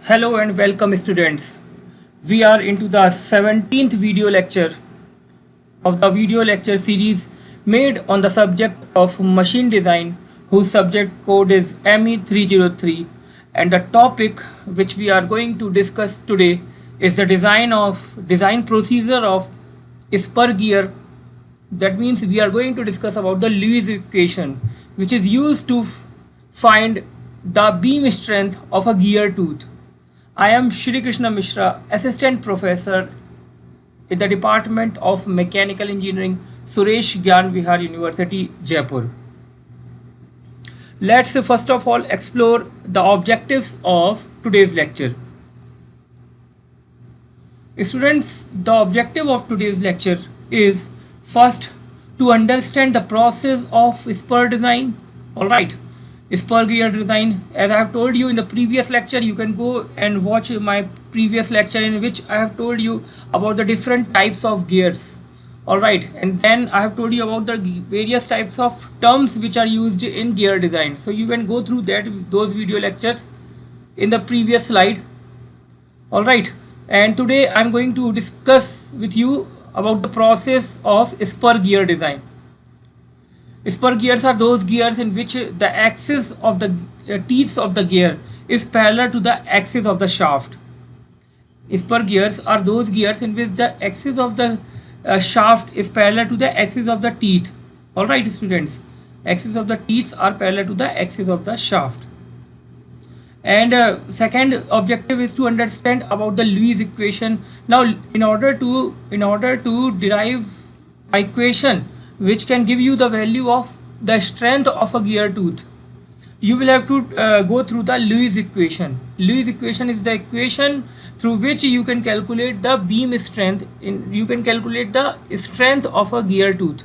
Hello and welcome students. We are into the 17th video lecture of the video lecture series made on the subject of machine design, whose subject code is ME303, and the topic which we are going to discuss today is the design procedure of spur gear. That means we are going to discuss about the Lewis equation, which is used to find the beam strength of a gear tooth. I am Shri Krishna Mishra, Assistant Professor in the Department of Mechanical Engineering, Suresh Gyan Vihar University, Jaipur. Let's first of all explore the objectives of today's lecture. Students, the objective of today's lecture is first to understand the process of spur design. All right. Spur gear design, as I have told you in the previous lecture, you can go and watch my previous lecture in which I have told you about the different types of gears. All right, and then I have told you about the various types of terms which are used in gear design. So you can go through those video lectures in the previous slide. All right, and today I'm going to discuss with you about the process of spur gear design. Spur gears are those gears in which the axis of the teeth of the gear is parallel to the axis of the shaft. Spur gears are those gears in which the axis of the shaft is parallel to the axis of the teeth. All right, students, axis of the teeth are parallel to the axis of the shaft. And second objective is to understand about the Lewis equation. Now, in order to derive equation which can give you the value of the strength of a gear tooth, you will have to go through the Lewis equation. Lewis equation is the equation through which you can calculate the beam strength, you can calculate the strength of a gear tooth.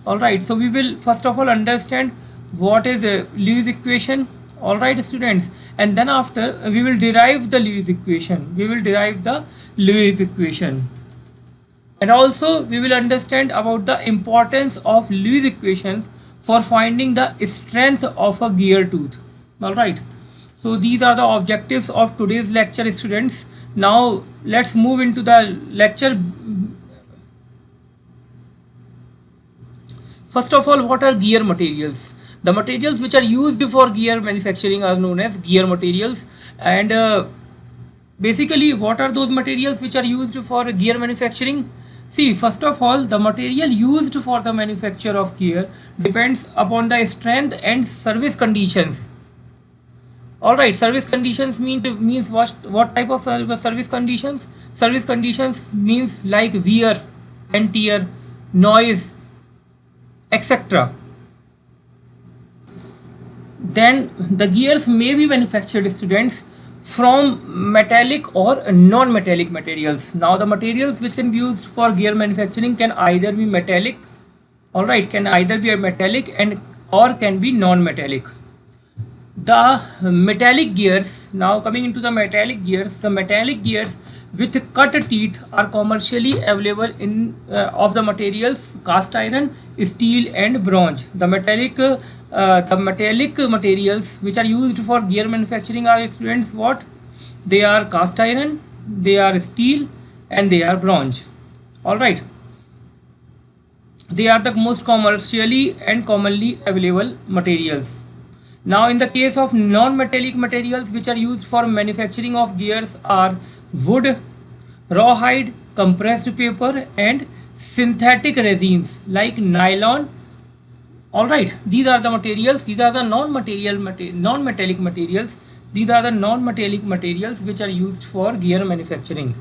All right, so we will first of all understand what is a Lewis equation. All right, students, and then after we will derive the Lewis equation. And also we will understand about the importance of Lewis equations for finding the strength of a gear tooth. All right, so these are the objectives of today's lecture, students. Now let's move into the lecture. First of all, what are gear materials? The materials which are used for gear manufacturing are known as gear materials. And basically, what are those materials which are used for gear manufacturing? See, first of all, the material used for the manufacture of gear depends upon the strength and service conditions. All right, service conditions means what type of service conditions? Service conditions means like wear and tear, noise, etc. Then the gears may be manufactured, students, from metallic or non-metallic materials. Now the materials which can be used for gear manufacturing can either be metallic, all right, can either be a metallic and or can be non-metallic. The metallic gears, now coming into the metallic gears with cut teeth are commercially available in of the materials cast iron, steel and bronze. The metallic materials which are used for gear manufacturing are, students, what? They are cast iron, they are steel and they are bronze. All right, they are the most commercially and commonly available materials. Now in the case of non-metallic materials which are used for manufacturing of gears are wood, rawhide, compressed paper and synthetic resins like nylon. All right, these are the materials, these are the non-metallic materials. These are the non-metallic materials which are used for gear manufacturing.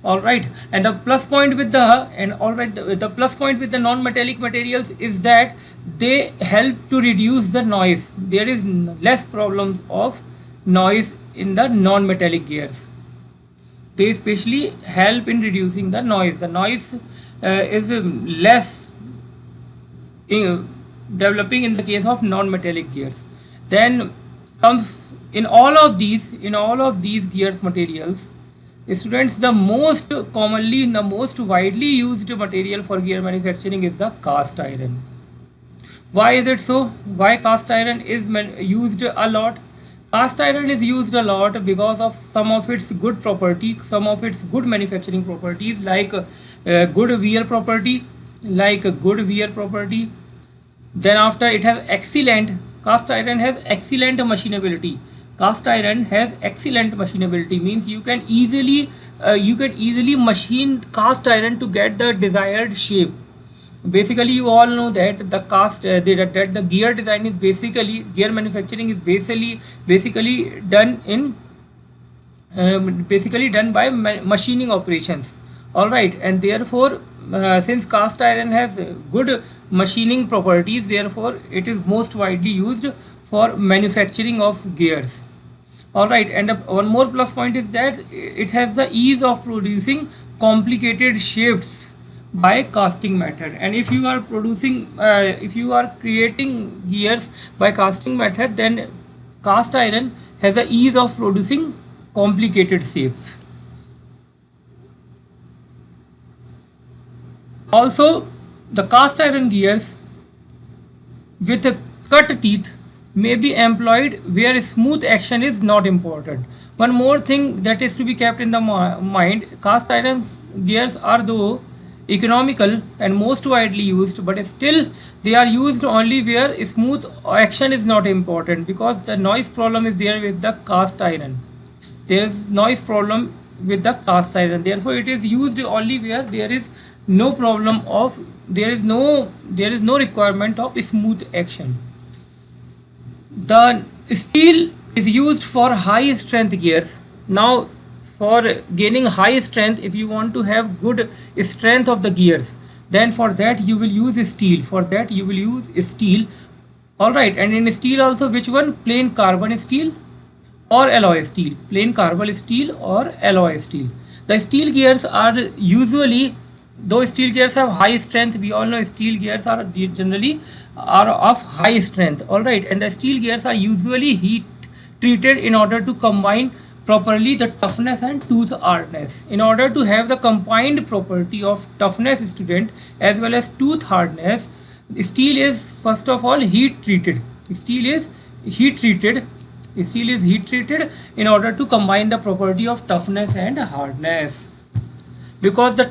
All right, and the plus point with the plus point with the non-metallic materials is that they help to reduce the noise. There is less problems of noise in the non-metallic gears. They especially help in reducing the noise. The noise is less developing in the case of non-metallic gears. Then comes in all of these gears materials, students, the most widely used material for gear manufacturing is the cast iron. Why is it so? Why cast iron is used a lot? Cast iron is used a lot because of some of its good property, some of its good manufacturing properties, like good wear property, Then after, it has excellent, cast iron has excellent machinability. Cast iron has excellent machinability, means you can easily machine cast iron to get the desired shape. Basically, you all know that the that the gear design is gear manufacturing is basically done in basically done by machining operations. All right, and therefore, since cast iron has good machining properties, therefore it is most widely used for manufacturing of gears. All right, and one more plus point is that it has the ease of producing complicated shapes by casting method. And if you are if you are creating gears by casting method, then cast iron has the ease of producing complicated shapes. Also, the cast iron gears with a cut teeth may be employed where smooth action is not important. One more thing that is to be kept in the mind, cast iron gears are though economical and most widely used, but still they are used only where smooth action is not important, because the noise problem is there with the cast iron. There is noise problem with the cast iron, therefore it is used only where there is no problem of there is no requirement of smooth action. The steel is used for high strength gears. Now, for gaining high strength, if you want to have good strength of the gears, then for that you will use steel. All right, and in steel also, which one? Plain carbon steel or alloy steel. Plain carbon steel or alloy steel. The steel gears are usually, though steel gears have high strength, we all know steel gears are generally of high strength. All right, and the steel gears are usually heat treated in order to combine properly the toughness and tooth hardness. In order to have the combined property of toughness, student, as well as tooth hardness, steel is first of all heat treated. Steel is heat treated in order to combine the property of toughness and hardness, because the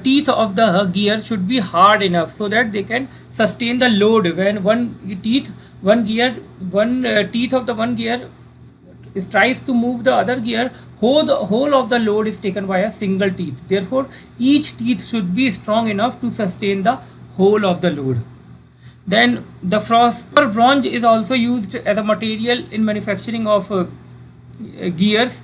teeth of the gear should be hard enough so that they can sustain the load. When one teeth of the one gear tries to move the other gear, whole of the load is taken by a single teeth. Therefore, each teeth should be strong enough to sustain the whole of the load. Then the phosphor bronze is also used as a material in manufacturing of gears.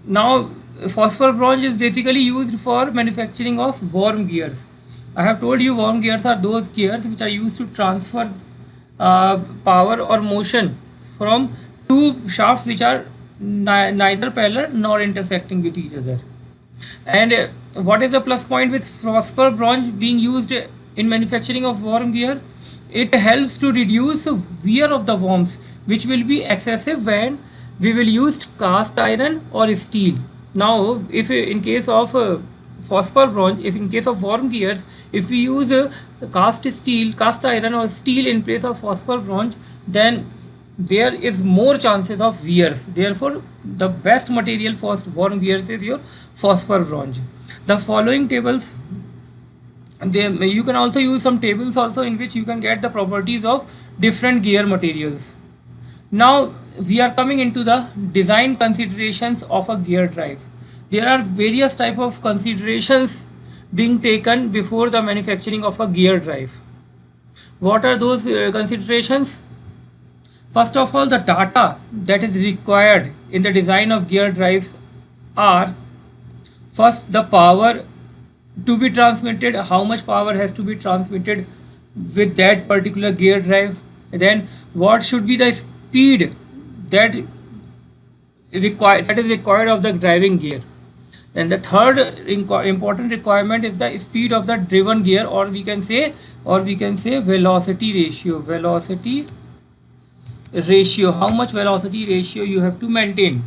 Now, phosphor bronze is basically used for manufacturing of worm gears. I have told you worm gears are those gears which are used to transfer power or motion from two shafts which are neither parallel nor intersecting with each other. And what is the plus point with phosphor bronze being used in manufacturing of worm gear? It helps to reduce wear of the worms, which will be excessive when we will use cast iron or steel. Now, if in case of phosphor bronze, if in case of worm gears, if we use cast iron or steel in place of phosphor bronze, then there is more chances of wears. Therefore, the best material for worm gears is your phosphor bronze. The following tables, you can also use some tables also in which you can get the properties of different gear materials. Now we are coming into the design considerations of a gear drive. There are various type of considerations being taken before the manufacturing of a gear drive. What are those considerations? First of all, the data that is required in the design of gear drives are: first, the power to be transmitted, how much power has to be transmitted with that particular gear drive. Then what should be the speed that is required of the driving gear. And the third important requirement is the speed of the driven gear, or we can say velocity ratio, how much velocity ratio you have to maintain.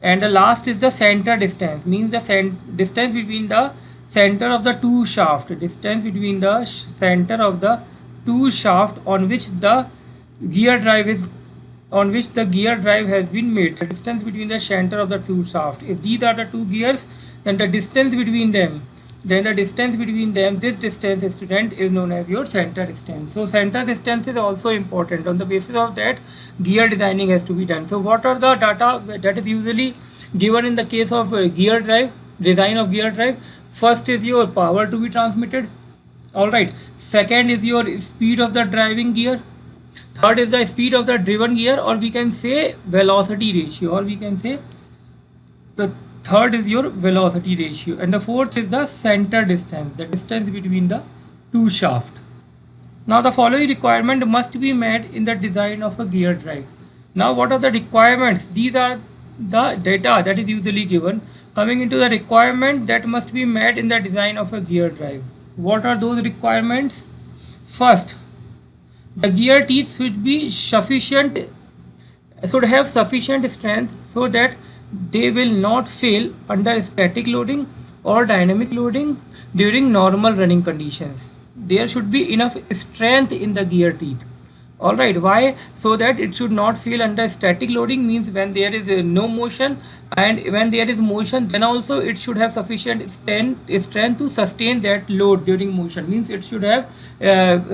And the last is the center distance, means the distance between the center of the two shaft, on which the gear drive is on which the gear drive has been made, the distance between the center of the two shaft. If these are the two gears, then the distance between them, this distance, student, is known as your center distance. So center distance is also important. On the basis of that, gear designing has to be done. So what are the data that is usually given in the case of gear drive, design of gear drive? First is your power to be transmitted. All right. Second is your speed of the driving gear. Third is the speed of the driven gear, or we can say velocity ratio, or we can say the third is your velocity ratio, and the fourth is the center distance, the distance between the two shafts. Now the following requirement must be met in the design of a gear drive. Now what are the requirements? These are the data that is usually given. Coming into the requirement that must be met in the design of a gear drive. What are those requirements? First, the gear teeth should be sufficient, should have sufficient strength so that they will not fail under static loading or dynamic loading during normal running conditions. There should be enough strength in the gear teeth. All right, why? So that it should not fail under static loading, means when there is no motion, and when there is motion, then also it should have sufficient strength to sustain that load during motion, means it should have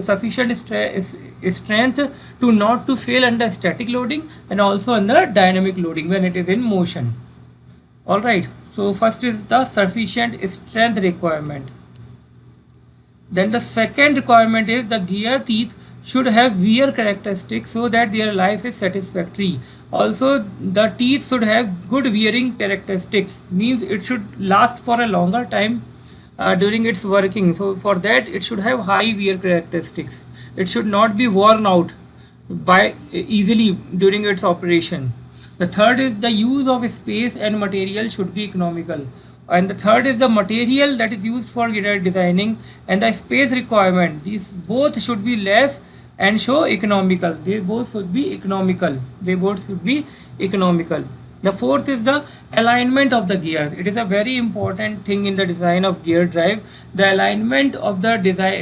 sufficient strength to not to fail under static loading and also under dynamic loading when it is in motion. All right, so first is the sufficient strength requirement. Then the second requirement is the gear teeth should have wear characteristics so that their life is satisfactory. Also the teeth should have good wearing characteristics, means it should last for a longer time during its working. So for that it should have high wear characteristics. It should not be worn out by easily during its operation. The third is the use of space and material should be economical. And the third is the material that is used for gear designing and the space requirement. These both should be less and show economical. They both should be economical. The fourth is the alignment of the gear. It is a very important thing in the design of gear drive. The alignment of the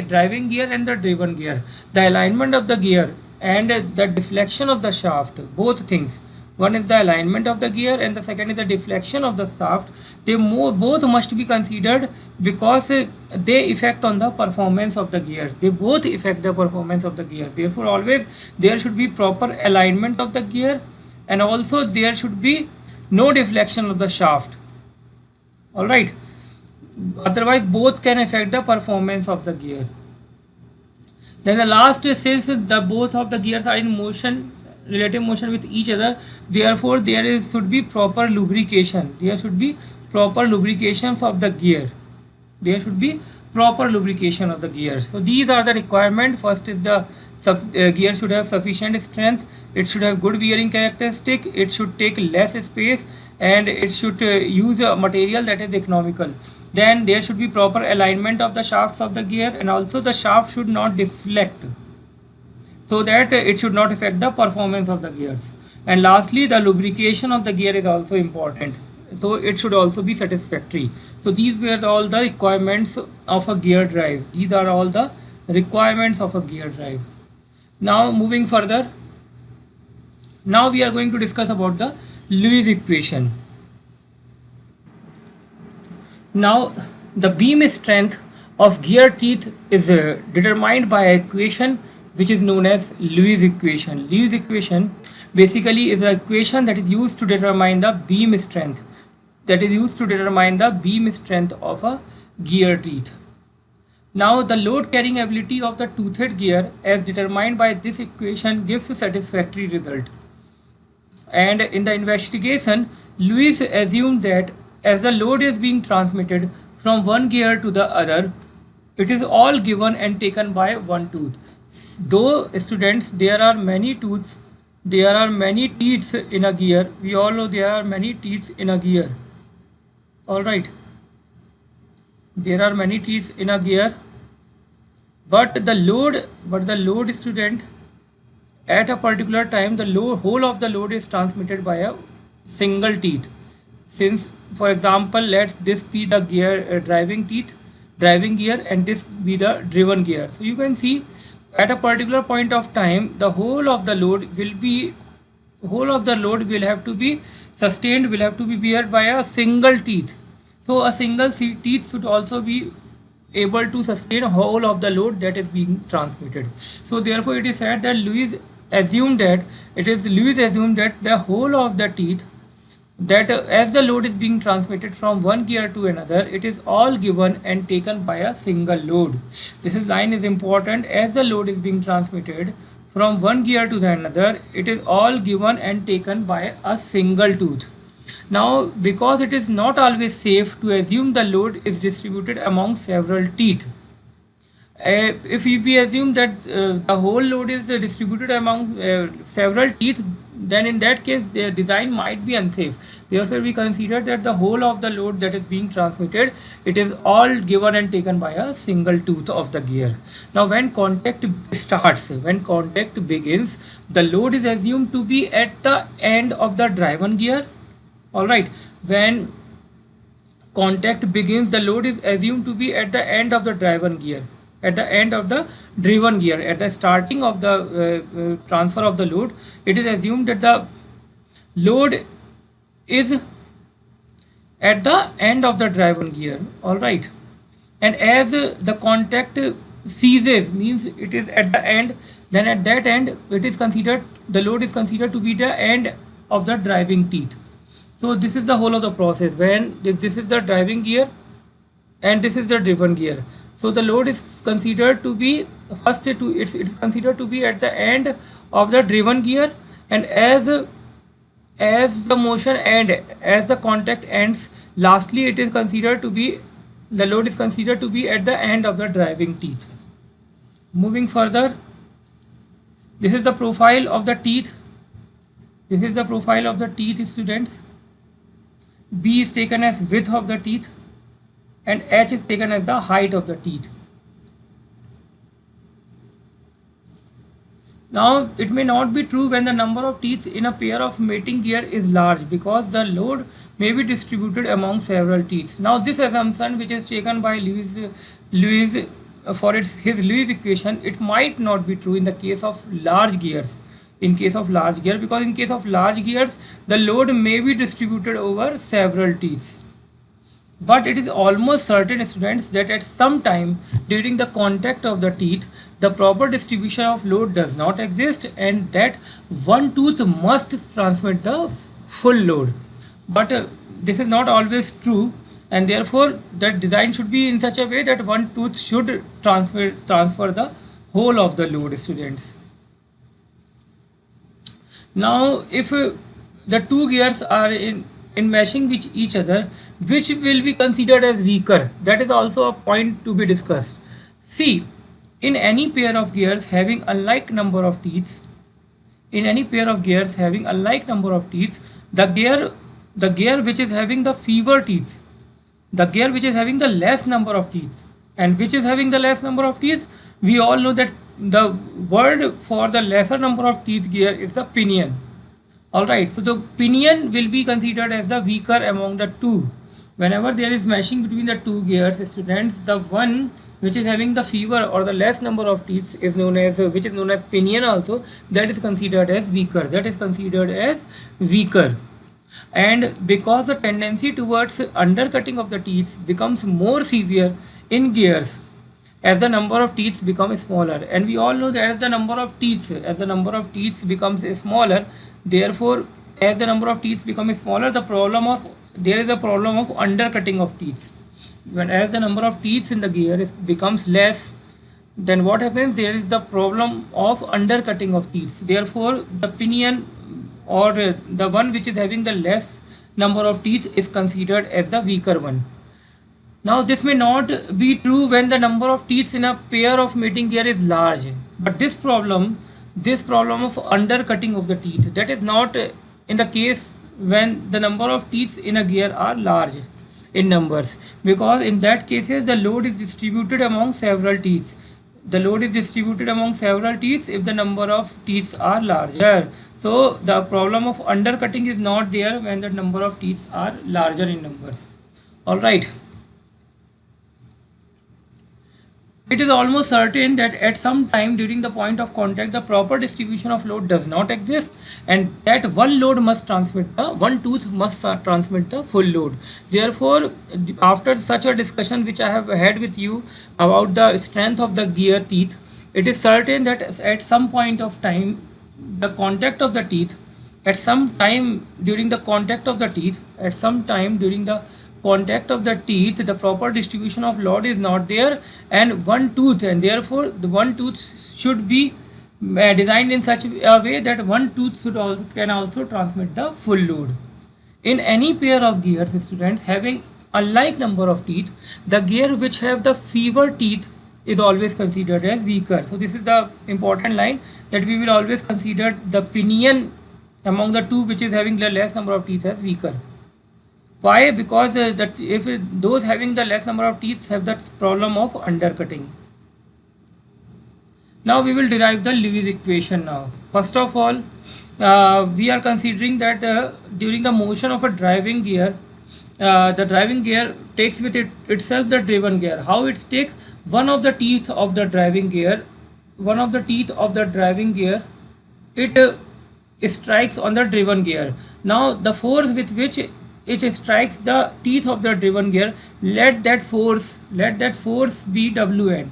driving gear and the driven gear. The alignment of the gear and the deflection of the shaft. Both things. One is the alignment of the gear and the second is the deflection of the shaft. They both must be considered because they affect on the performance of the gear. They both affect the performance of the gear. Therefore always there should be proper alignment of the gear and also there should be no deflection of the shaft. All right. Otherwise both can affect the performance of the gear. Then the last is, since the both of the gears are in motion, relative motion with each other, therefore there should be proper lubrication. There should be proper lubrications of the gear. There should be proper lubrication of the gear. So these are the requirements. First is the gear should have sufficient strength, it should have good wearing characteristic, it should take less space, and it should use a material that is economical. Then there should be proper alignment of the shafts of the gear, and also the shaft should not deflect so that it should not affect the performance of the gears. And lastly, the lubrication of the gear is also important, so it should also be satisfactory. So these were all the requirements of a gear drive. These are all the requirements of a gear drive. Now moving further, now we are going to discuss about the Lewis equation. Now the beam strength of gear teeth is determined by an equation which is known as Lewis equation. Lewis equation basically is an equation that is used to determine the beam strength, of a gear teeth. Now the load carrying ability of the toothed gear as determined by this equation gives a satisfactory result. And in the investigation, Lewis assumed that as the load is being transmitted from one gear to the other, it is all given and taken by one tooth. Though students, there are many teeth in a gear. We all know there are many teeth in a gear. All right, there are many teeth in a gear, but the load student, at a particular time the whole of the load is transmitted by a single teeth. Since, for example, let this be the gear driving gear, and this be the driven gear. So you can see at a particular point of time the whole of the load will be whole of the load will have to be sustained, will have to be bear by a single teeth. So a single teeth should also be able to sustain whole of the load that is being transmitted. So therefore it is said that Lewis assumed that the whole of the teeth, that as the load is being transmitted from one gear to another, it is all given and taken by a single load. Line is important. As the load is being transmitted from one gear to the another, it is all given and taken by a single tooth. Now, because it is not always safe to assume the load is distributed among several teeth, if we assume that the whole load is distributed among several teeth, then in that case the design might be unsafe. Therefore we consider that the whole of the load that is being transmitted, it is all given and taken by a single tooth of the gear. Now when contact begins, the load is assumed to be at the end of the driven gear. All right, when contact begins, the load is assumed to be at the end of the driven gear, at the end of the driven gear. At the starting of the transfer of the load, it is assumed that the load is at the end of the driven gear. All right, and as the contact ceases, means it is at the end, then at that end it is considered, the load is considered to be the end of the driving teeth. So this is the whole of the process. When this is the driving gear and this is the driven gear, so the load is considered to be it's considered to be at the end of the driven gear, and as the motion and as the contact ends, lastly it is considered to be, the load is considered to be at the end of the driving teeth. Moving further, this is the profile of the teeth. This is the profile of the teeth, students. B is taken as width of the teeth and H is taken as the height of the teeth. Now it may not be true when the number of teeth in a pair of mating gear is large, because the load may be distributed among several teeth. Now this assumption, which is taken by Lewis for his Lewis equation, it might not be true in the case of large gears. Because in case of large gears, the load may be distributed over several teeth. But it is almost certain, students, that at some time during the contact of the teeth, the proper distribution of load does not exist, and that one tooth must transmit the full load. But this is not always true, and therefore the design should be in such a way that one tooth should transfer the whole of the load, students. Now if the two gears are in meshing with each other, which will be considered as weaker? That is also a point to be discussed. See, in any pair of gears having unlike number of teeth, the gear which is having the fewer teeth, the gear which is having the less number of teeth, and which is having the less number of teeth, we all know that the word for the lesser number of teeth gear is the pinion. Alright, so the pinion will be considered as the weaker among the two. Whenever there is meshing between the two gears, students, the one which is having the fewer or the less number of teeth is known as, which is known as pinion also, that is considered as weaker. And because the tendency towards undercutting of the teeth becomes more severe in gears as the number of teeth become smaller, and we all know that as the number of teeth becomes smaller, therefore as the number of teeth becomes smaller, there is a problem of undercutting of teeth. When as the number of teeth in the gear becomes less, then what happens? There is the problem of undercutting of teeth. Therefore the pinion, or the one which is having the less number of teeth, is considered as the weaker one. Now this may not be true when the number of teeth in a pair of mating gear is large, but this problem of undercutting of the teeth, that is not in the case when the number of teeth in a gear are large in numbers, because in that cases the load is distributed among several teeth. If the number of teeth are larger. So the problem of undercutting is not there when the number of teeth are larger in numbers. All right. It is almost certain that at some time during the point of contact, the proper distribution of load does not exist, and that one load must transmit the one tooth must transmit the full load. Therefore, after such a discussion which I have had with you about the strength of the gear teeth, it is certain that at some point of time, the contact of the teeth, at some time during the contact of the teeth, at some time during the contact of the teeth, the proper distribution of load is not there, and one tooth, and therefore the one tooth should be designed in such a way that one tooth should also can also transmit the full load. In any pair of gears, students, having a like number of teeth, the gear which have the fewer teeth is always considered as weaker. So this is the important line, that we will always consider the pinion among the two which is having the less number of teeth as weaker. Why? Because that if those having the less number of teeth have that problem of undercutting. Now we will derive the Lewis equation now. First of all, we are considering that during the motion of a driving gear, the driving gear takes with itself the driven gear. How it takes? One of the teeth of the driving gear, it strikes on the driven gear. Now the force with which it strikes the teeth of the driven gear, let that force be Wn.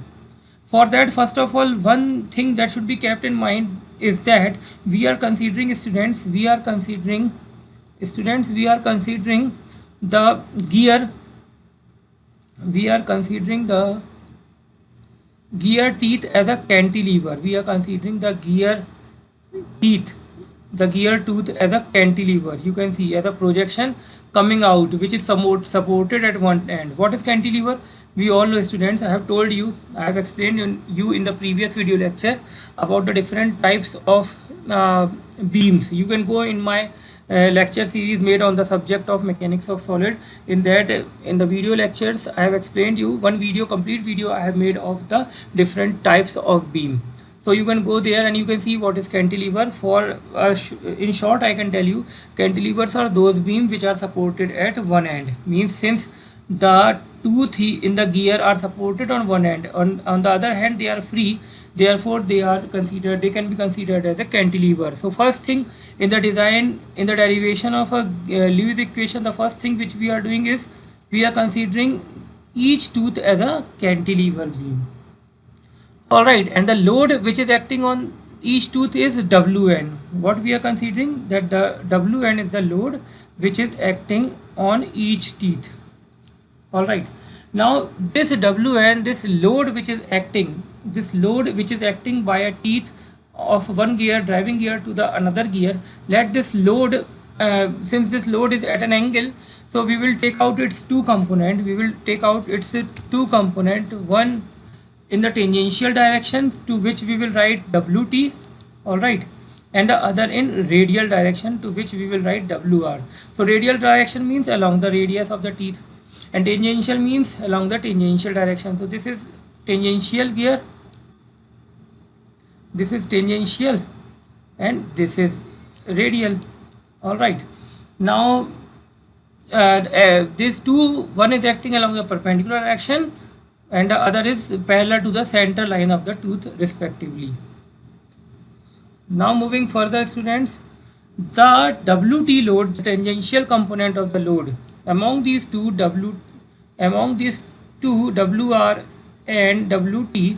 For that, first of all, one thing that should be kept in mind is that we are considering the gear, teeth as a cantilever. We are considering the gear tooth as a cantilever. You can see as a projection coming out, which is supported at one end. What is cantilever? We all know, students. I have told you, I have explained you in the previous video lecture about the different types of beams. You can go in my lecture series made on the subject of mechanics of solid. In that, in the video lectures, I have explained you one complete video I have made of the different types of beam. So you can go there and you can see what is cantilever. For in short, I can tell you, cantilevers are those beams which are supported at one end. Means since the tooth in the gear are supported on one end, on the other hand they are free, therefore they can be considered as a cantilever. So first thing in the derivation of a Lewis equation, the first thing which we are doing is we are considering each tooth as a cantilever beam. Alright, and the load which is acting on each tooth is Wn. What we are considering, that the Wn is the load which is acting on each teeth. Alright, now this Wn, this load which is acting by a teeth of one gear, driving gear to the another gear, let this load, since this load is at an angle, so we will take out its two component. One in the tangential direction, to which we will write Wt, alright, and the other in radial direction, to which we will write Wr. So radial direction means along the radius of the teeth, and tangential means along the tangential direction. So this is tangential gear, this is tangential, and this is radial. Alright, now these two, one is acting along the perpendicular direction and the other is parallel to the center line of the tooth respectively. Now moving further, students, the Wt load, the tangential component of the load, among these two Wr and Wt,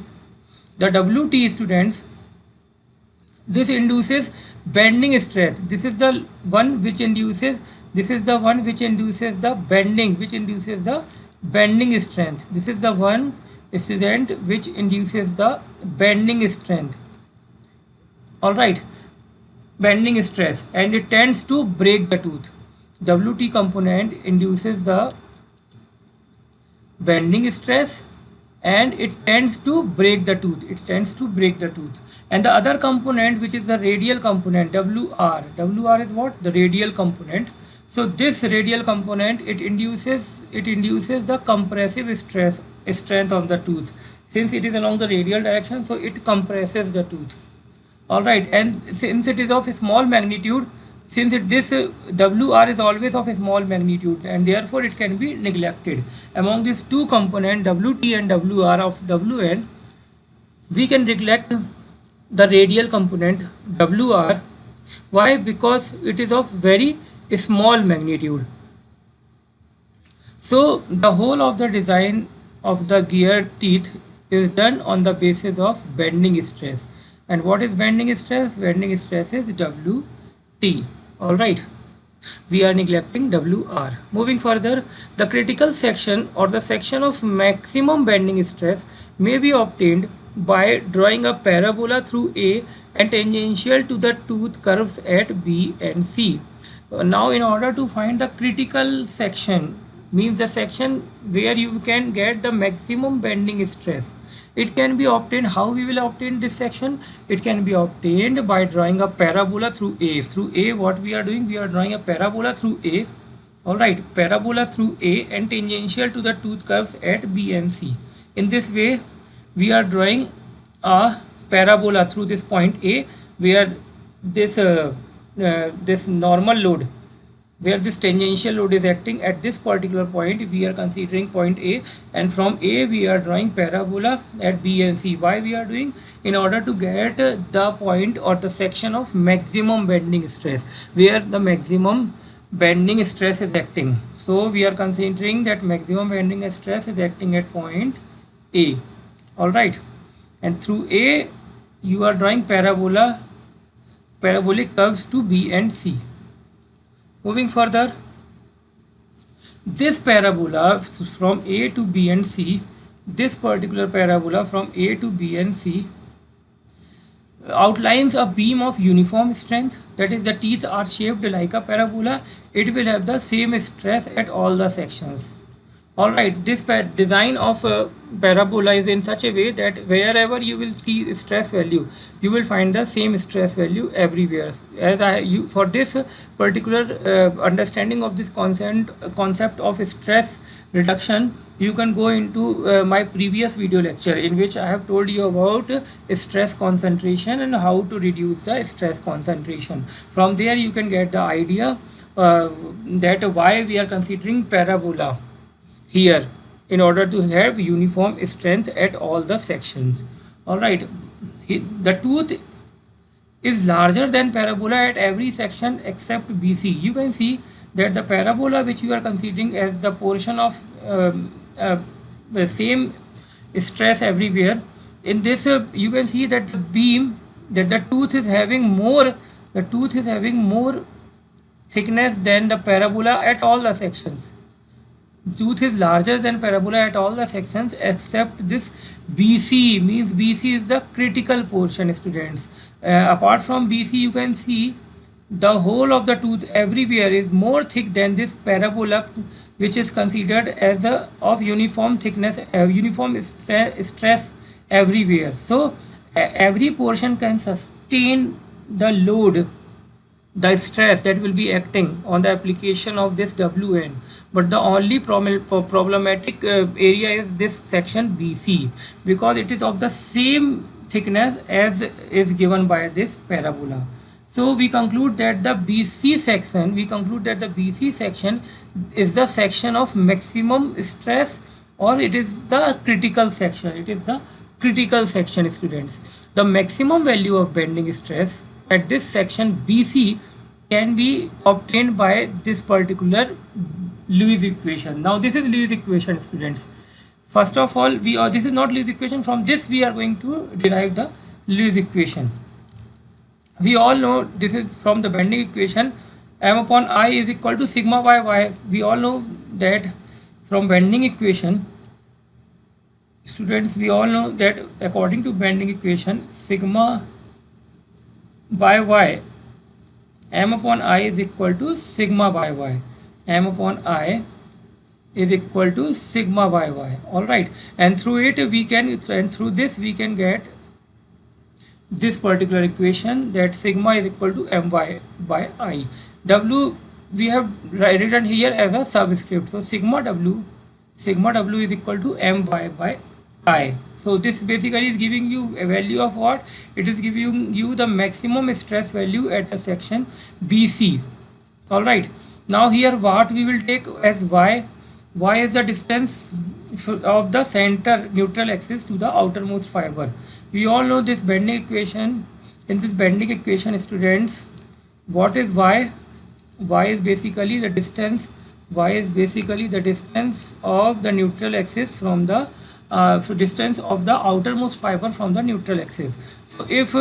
the Wt, students, this induces bending stress. This is the one which induces the bending strength. This is the one, student, which induces the bending strength. Alright, bending stress, and it tends to break the tooth. Wt component induces the bending stress and it tends to break the tooth. And the other component, which is the radial component, Wr is what? The radial component. So this radial component, it induces the compressive strength on the tooth. Since it is along the radial direction, so it compresses the tooth. Alright, and since it is of a small magnitude, since this WR is always of a small magnitude and therefore it can be neglected. Among these two components WT and WR of Wn, we can neglect the radial component WR. Why? Because it is of very small magnitude. So the whole of the design of the gear teeth is done on the basis of bending stress. And what is bending stress? Bending stress is WT. Alright. We are neglecting WR. Moving further, the critical section or the section of maximum bending stress may be obtained by drawing a parabola through A and tangential to the tooth curves at B and C. Now in order to find the critical section, means the section where you can get the maximum bending stress, it can be obtained. How we will obtain this section? It can be obtained by drawing a parabola through A. Through A, what we are doing? We are drawing a parabola through A. Alright, parabola through A and tangential to the tooth curves at B and C. In this way, we are drawing a parabola through this point A, where this normal load, where this tangential load is acting at this particular point, we are considering point A, and from A we are drawing parabola at B and C. Why we are doing? In order to get the point or the section of maximum bending stress, where the maximum bending stress is acting. So we are considering that maximum bending stress is acting at point A. Alright, and through A you are drawing parabolic curves to B and C. Moving further, this parabola from A to B and C, this particular parabola from A to B and C outlines a beam of uniform strength. That is, the teeth are shaped like a parabola. It will have the same stress at all the sections. Alright, this design of parabola is in such a way that wherever you will see stress value, you will find the same stress value everywhere. As for this particular understanding of this concept of stress reduction, you can go into my previous video lecture, in which I have told you about stress concentration and how to reduce the stress concentration. From there you can get the idea that why we are considering parabola here, in order to have uniform strength at all the sections. Alright, the tooth is larger than parabola at every section except BC. You can see that the parabola which you are considering as the portion of the same stress everywhere, in this you can see that the beam, that the tooth is having more thickness than the parabola at all the sections. Tooth is larger than parabola at all the sections except this BC, means BC is the critical portion, students. Apart from BC, you can see the whole of the tooth everywhere is more thick than this parabola, which is considered as of uniform thickness, uniform stress everywhere. So every portion can sustain the load, the stress that will be acting on the application of this Wn. But the only problematic area is this section BC, because it is of the same thickness as is given by this parabola. So we conclude that the BC section is the section of maximum stress, or it is the critical section. It is the critical section, students. The maximum value of bending stress at this section BC can be obtained by this particular Lewis equation. Now this is Lewis equation, students. First of all, this is not Lewis equation. From this we are going to derive the Lewis equation. We all know this is from the bending equation. M upon I is equal to sigma by y. We all know that from bending equation, students, we all know that according to bending equation, sigma by y, M upon I is equal to sigma by y. M upon I is equal to sigma by y. Alright, and through it we can, and through this we can get this particular equation, that sigma is equal to my by I. W we have written here as a subscript. So sigma w is equal to my by I. So this basically is giving you a value of what? It is giving you the maximum stress value at the section BC. All right. Now here what we will take as y. Y is the distance of the center neutral axis to the outermost fiber. We all know this bending equation. In this bending equation, students, what is y? Y is basically the distance. Y is basically the distance of the neutral axis from the distance of the outermost fiber from the neutral axis. So if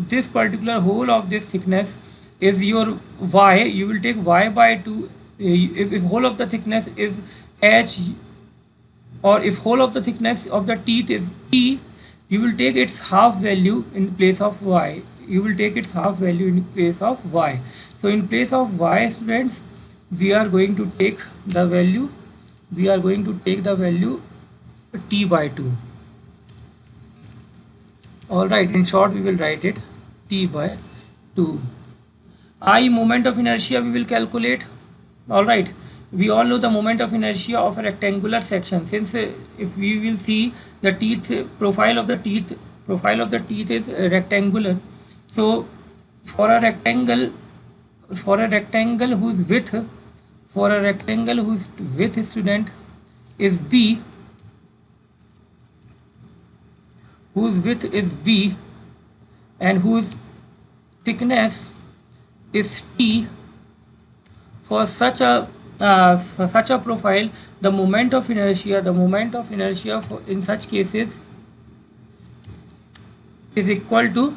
this particular whole of this thickness is your y, you will take y by 2. If whole of the thickness is h, or if whole of the thickness of the teeth is t, you will take its half value in place of y. You will take its half value in place of y. So in place of y, students, we are going to take the value. We are going to take the value t by 2. All right. In short, we will write it t by 2. I, moment of inertia, we will calculate. All right. We all know the moment of inertia of a rectangular section. Since if we will see the teeth profile of the teeth is rectangular. So for a rectangle whose width, student, is b, whose width is b and whose thickness is t, for such a profile, the moment of inertia for, in such cases, is equal to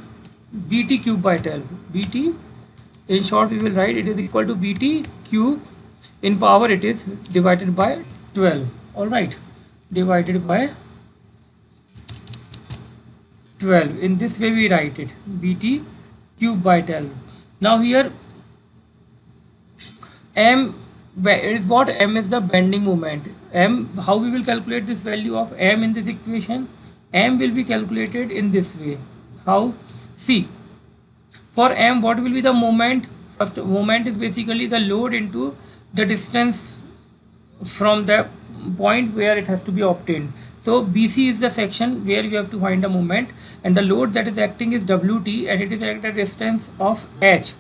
bt cube by 12. Bt, in short, we will write it is equal to bt cube. In power, it is divided by 12. All right, divided by 12. In this way, we write it bt cube by 12. Now here, m is what? M is the bending moment. M, how we will calculate this value of m in this equation? M will be calculated in this way. How? See, for m, what will be the moment? First, moment is basically the load into the distance from the point where it has to be obtained. So BC is the section where you have to find the moment, and the load that is acting is WT, and it is at a distance of h.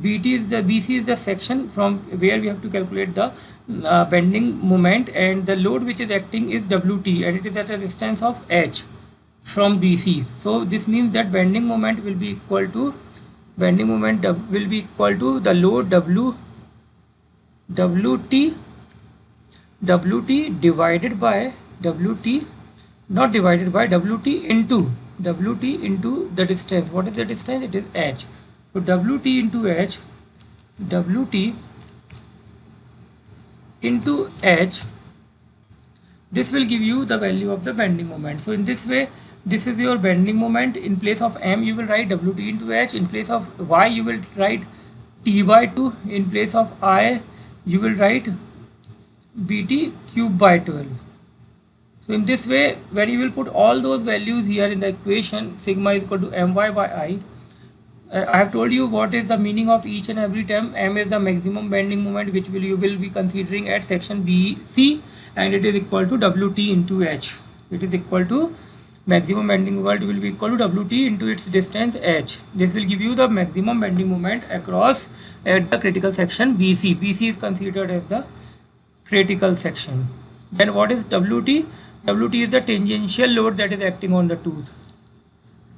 BC is the section from where we have to calculate the bending moment, and the load which is acting is WT, and it is at a distance of h from BC. So this means that bending moment will be equal to the load WT divided by WT, not divided by WT into the distance. What is the distance? It is h. So WT into h, WT into h, this will give you the value of the bending moment. So in this way, this is your bending moment. In place of m, you will write WT into h. In place of y, you will write t by 2. In place of I, you will write bt cube by 12. So in this way, when you will put all those values here in the equation, sigma is equal to my by I. I have told you what is the meaning of each and every term. M is the maximum bending moment which you will be considering at section BC, and it is equal to WT into h. It is equal to maximum bending moment will be equal to WT into its distance h. This will give you the maximum bending moment across at the critical section BC. BC is considered as the critical section. Then what is WT? WT is the tangential load that is acting on the tooth.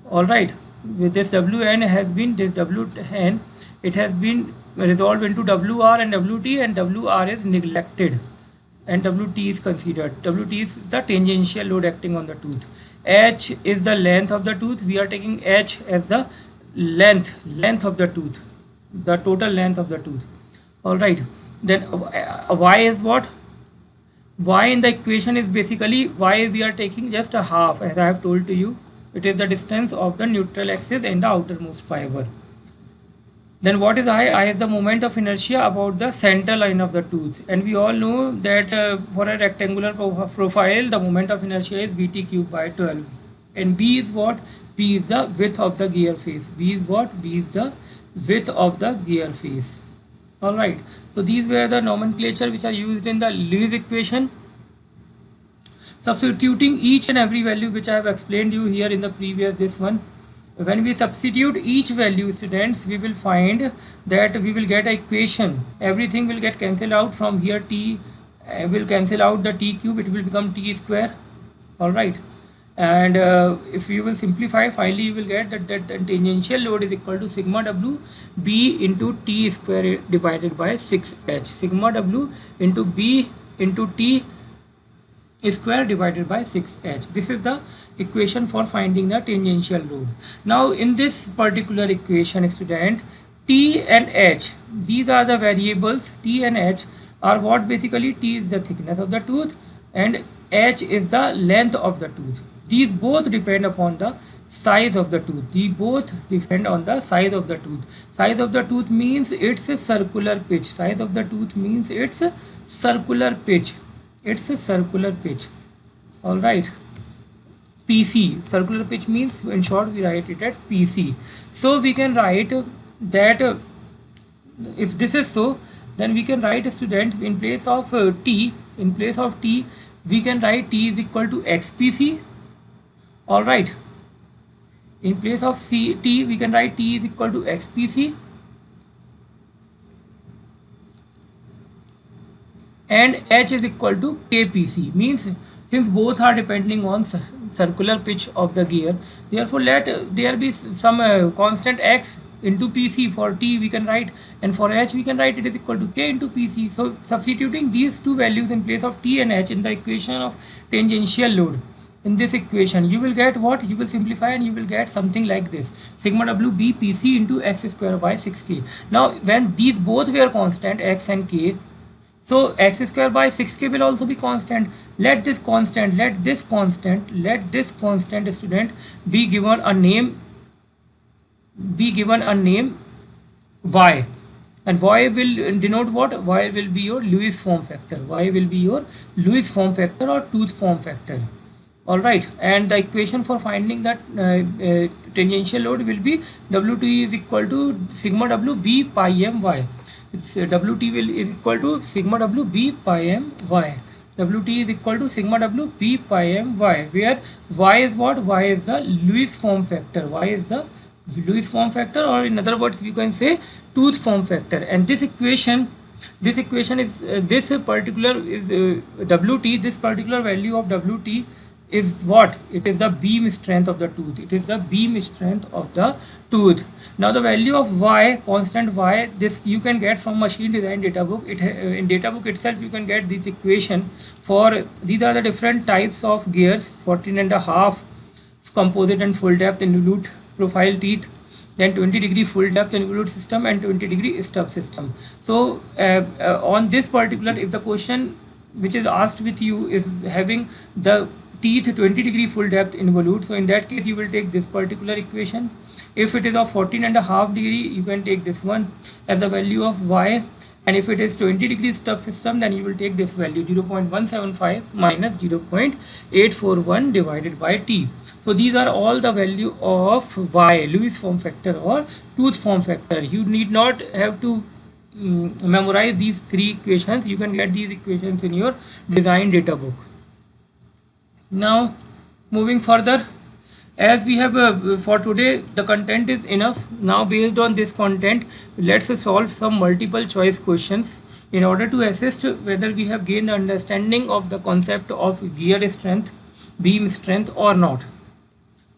All right. With this WN has been it has been resolved into WR and WT, and WR is neglected and WT is considered. WT is the tangential load acting on the tooth. H is the length of the tooth. We are taking H as the length of the tooth, the total length of the tooth. All right. Then Y is what? Y in the equation is basically Y, we are taking just a half, as I have told to you. It is the distance of the neutral axis and the outermost fiber. Then what is I? I is the moment of inertia about the center line of the tooth. And we all know that for a rectangular profile, the moment of inertia is Bt cube by 12. And B is what? B is the width of the gear face. B is what? B is the width of the gear face. Alright. So these were the nomenclature which are used in the Lewis equation. Substituting each and every value which I have explained you here in the previous this one. When we substitute each value, students, we will find that we will get an equation. Everything will get cancelled out from here. T will cancel out the t cube. It will become t square. All right. And if you will simplify, finally you will get that the tangential load is equal to sigma w b into t square divided by 6h. Sigma w into b into t square divided by 6h. This is the equation for finding the tangential load. Now in this particular equation, student, t and h, these are the variables. T and h are what? Basically t is the thickness of the tooth and h is the length of the tooth. These both depend upon the size of the tooth. These both depend on the size of the tooth. Size of the tooth means it's a circular pitch. Size of the tooth means it's a circular pitch. It's a circular pitch. All right. PC, circular pitch means, in short, we write it at PC. So we can write that if this is so, then we can write, students, in place of t, we can write t is equal to xpc. All right. In place of t, we can write t is equal to xpc. And h is equal to kpc. Means since both are depending on circular pitch of the gear, therefore let there be some constant x into pc. For t we can write, and for h we can write it is equal to k into pc. So substituting these two values in place of t and h in the equation of tangential load, in this equation you will get what? You will simplify and you will get something like this: sigma w b pc into x square by 6k. Now when these both were constant, x and k, so x square by 6k will also be constant. Let this constant, student, be given a name, y, and y will denote what? Y will be your Lewis form factor. Y will be your Lewis form factor or tooth form factor. All right. And the equation for finding that tangential load will be Wt is equal to sigma w b pi m y. It's Wt is equal to sigma w b pi m y. Wt is equal to sigma w b pi m y, where y is what? Y is the Lewis form factor. Y is the Lewis form factor, or in other words we can say tooth form factor. And this equation is this particular is Wt. This particular value of Wt is what? It is the beam strength of the tooth. It is the beam strength of the tooth. Now the value of y, constant y, this you can get from machine design data book. In data book itself you can get this equation for, these are the different types of gears: 14.5 composite and full depth involute profile teeth, then 20-degree full depth involute system, and 20-degree stub system. So on this particular, if the question which is asked with you is having the teeth 20-degree full depth involute, so in that case you will take this particular equation. If it is of 14.5 degree, you can take this one as the value of y, and if it is 20-degree stub system, then you will take this value 0.175 minus 0.841 divided by t. So these are all the value of y, Lewis form factor or tooth form factor. You need not have to memorize these three equations. You can get these equations in your design data book. Now moving further, as we have for today the content is enough. Now based on this content, let's solve some multiple choice questions in order to assess whether we have gained the understanding of the concept of gear strength, beam strength or not.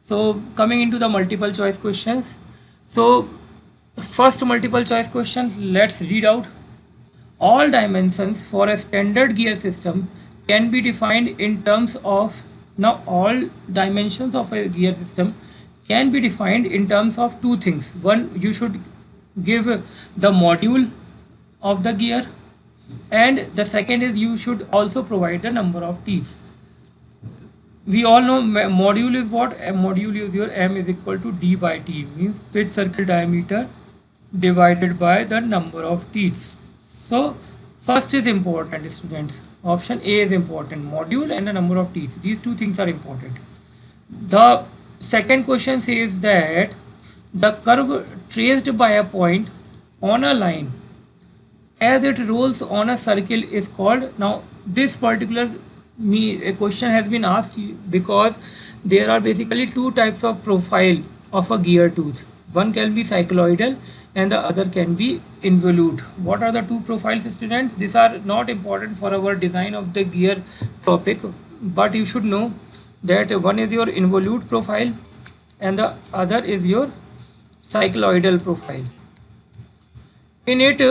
So coming into the multiple choice questions. So first multiple choice question, let's read out. All dimensions for a standard gear system can be defined in terms of, now all dimensions of a gear system can be defined in terms of two things. One, you should give the module of the gear, and the second is you should also provide the number of teeth. We all know module is what? A module is your m is equal to d by t, means pitch circle diameter divided by the number of teeth. So first is important, students. Option A is important, module and the number of teeth. These two things are important. The second question says that the curve traced by a point on a line as it rolls on a circle is called. Now this particular a question has been asked because there are basically two types of profile of a gear tooth. One can be cycloidal and the other can be involute. What are the two profiles, students? These are not important for our design of the gear topic, but you should know that one is your involute profile and the other is your cycloidal profile. In it,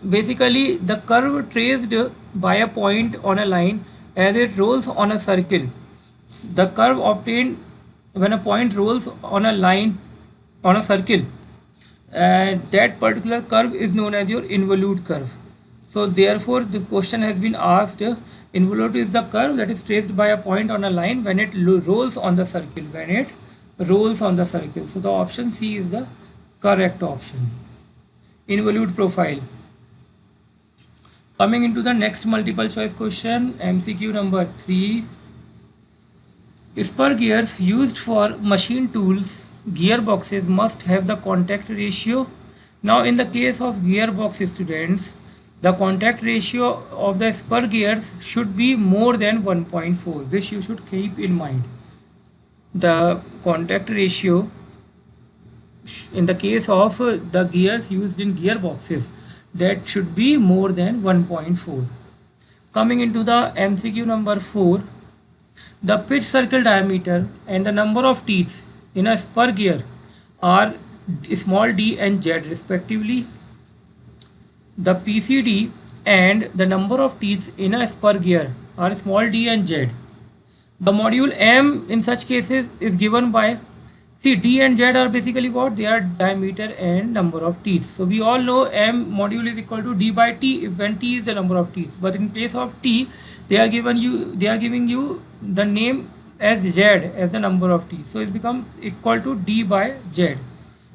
basically the curve traced by a point on a line as it rolls on a circle. The curve obtained when a point rolls on a line on a circle, and that particular curve is known as your involute curve. So therefore this question has been asked, involute is the curve that is traced by a point on a line when it rolls on the circle, when it rolls on the circle. So the option C is the correct option, involute profile. Coming into the next multiple choice question, MCQ number 3. Spur gears used for machine tools, gearboxes must have the contact ratio. Now in the case of gearbox, students, the contact ratio of the spur gears should be more than 1.4. This you should keep in mind. The contact ratio in the case of the gears used in gearboxes, that should be more than 1.4. Coming into the MCQ number 4. The pitch circle diameter and the number of teeth in a spur gear are small d and z respectively. The PCD and the number of teeth in a spur gear are small d and z. The module M in such cases is given by, see, d and z are basically what? They are diameter and number of teeth. So we all know M module is equal to d by t if when t is the number of teeth. But in place of t, they are giving you the name as z as the number of teeth. So it becomes equal to d by z.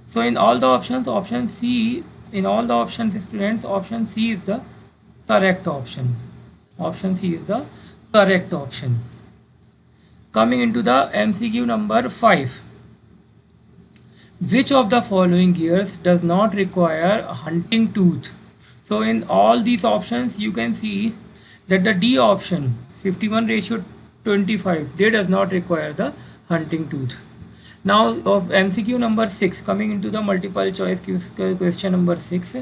So in all the options, option C, in all the options, students, option C is the correct option. Option C is the correct option. Coming into the MCQ number 5. Which of the following gears does not require a hunting tooth? So in all these options you can see that the D option, 51:25, they does not require the hunting tooth. Now of MCQ number 6, coming into the multiple choice question number 6.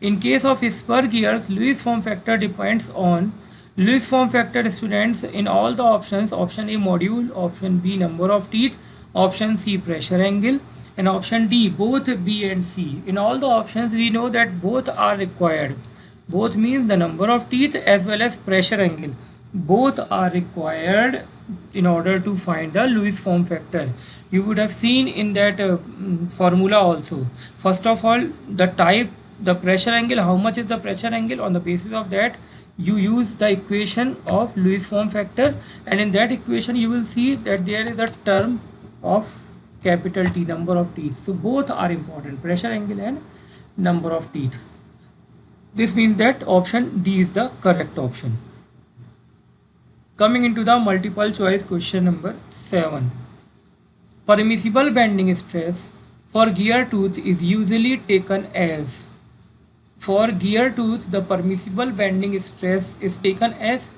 In case of spur gears, Lewis form factor depends on Lewis form factor, students, in all the options. Option A module, option B number of teeth, option C pressure angle, and option D both B and C. In all the options we know that both are required. Both means the number of teeth as well as pressure angle. Both are required in order to find the Lewis form factor. You would have seen in that formula also. First of all, the type, the pressure angle, how much is the pressure angle, on the basis of that you use the equation of Lewis form factor, and in that equation you will see that there is a term of capital T, number of teeth. So both are important, pressure angle and number of teeth. This means that option D is the correct option. Coming into the multiple choice question number 7. Permissible bending stress for gear tooth is usually taken as, for gear tooth the permissible bending stress is taken as,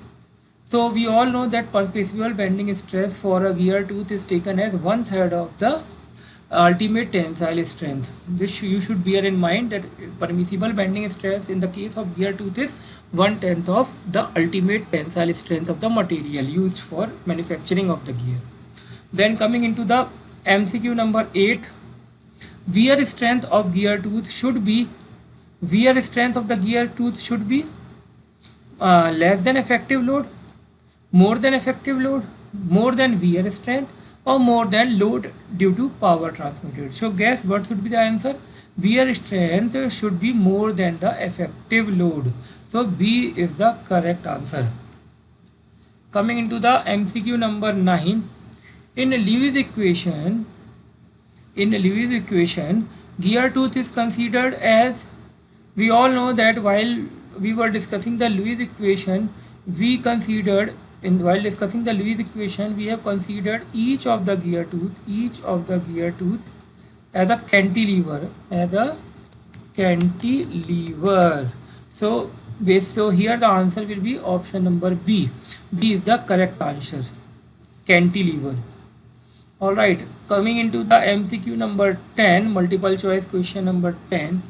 so we all know that permissible bending stress for a gear tooth is taken as 1/3 of the ultimate tensile strength. This you should bear in mind, that permissible bending stress in the case of gear tooth is 1/10 of the ultimate tensile strength of the material used for manufacturing of the gear. Then coming into the MCQ number 8. Wear strength of gear tooth should be, wear strength of the gear tooth should be less than effective load, more than effective load, more than wear strength, or more than load due to power transmitted. So guess what should be the answer? Wear strength should be more than the effective load. So B is the correct answer. Coming into the MCQ number 9. In Lewis equation, gear tooth is considered as, we all know that while we were discussing the Lewis equation, we considered, while discussing the Lewis equation, we have considered each of the gear tooth as a cantilever, So So here the answer will be option number B. B is the correct answer. Cantilever. All right, coming into the MCQ number 10, multiple choice question number 10.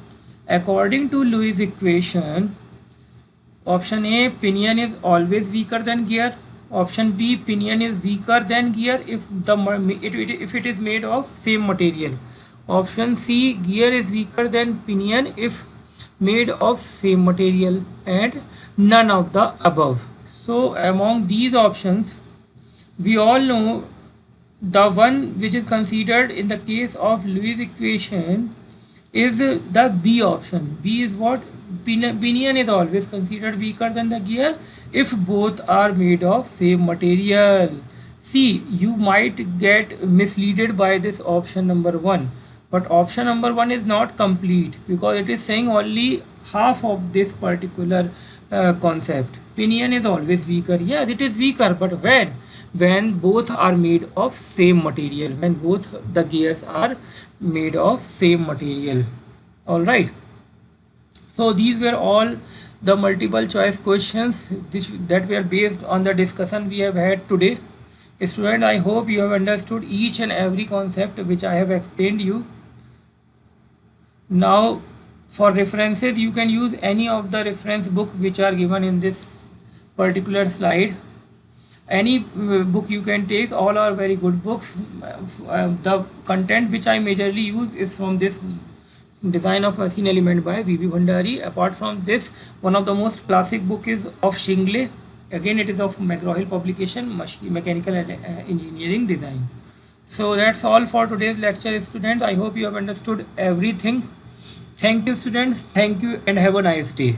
According to Lewis equation, option A, pinion is always weaker than gear. Option B, pinion is weaker than gear if it is made of same material. Option C, gear is weaker than pinion if made of same material, and none of the above. So among these options, we all know the one which is considered in the case of Lewis equation is the B option. B is what? Pinion is always considered weaker than the gear if both are made of same material. See, you might get misleaded by this option number 1, but option number 1 is not complete because it is saying only half of this particular concept. Pinion is always weaker. Yes, it is weaker, but when both are made of same material, when both the gears are made of same material. All right, so these were all the multiple choice questions that were based on the discussion we have had today. Student, I hope you have understood each and every concept which I have explained you. Now for references, you can use any of the reference book which are given in this particular slide. Any book you can take, all are very good books. The content which I majorly use is from this Design of Machine Element by V.B. Bhandari. Apart from this, one of the most classic book is of Shingley. Again, it is of McGraw-Hill publication, Mechanical Engineering Design. So that's all for today's lecture, students. I hope you have understood everything. Thank you, students. Thank you and have a nice day.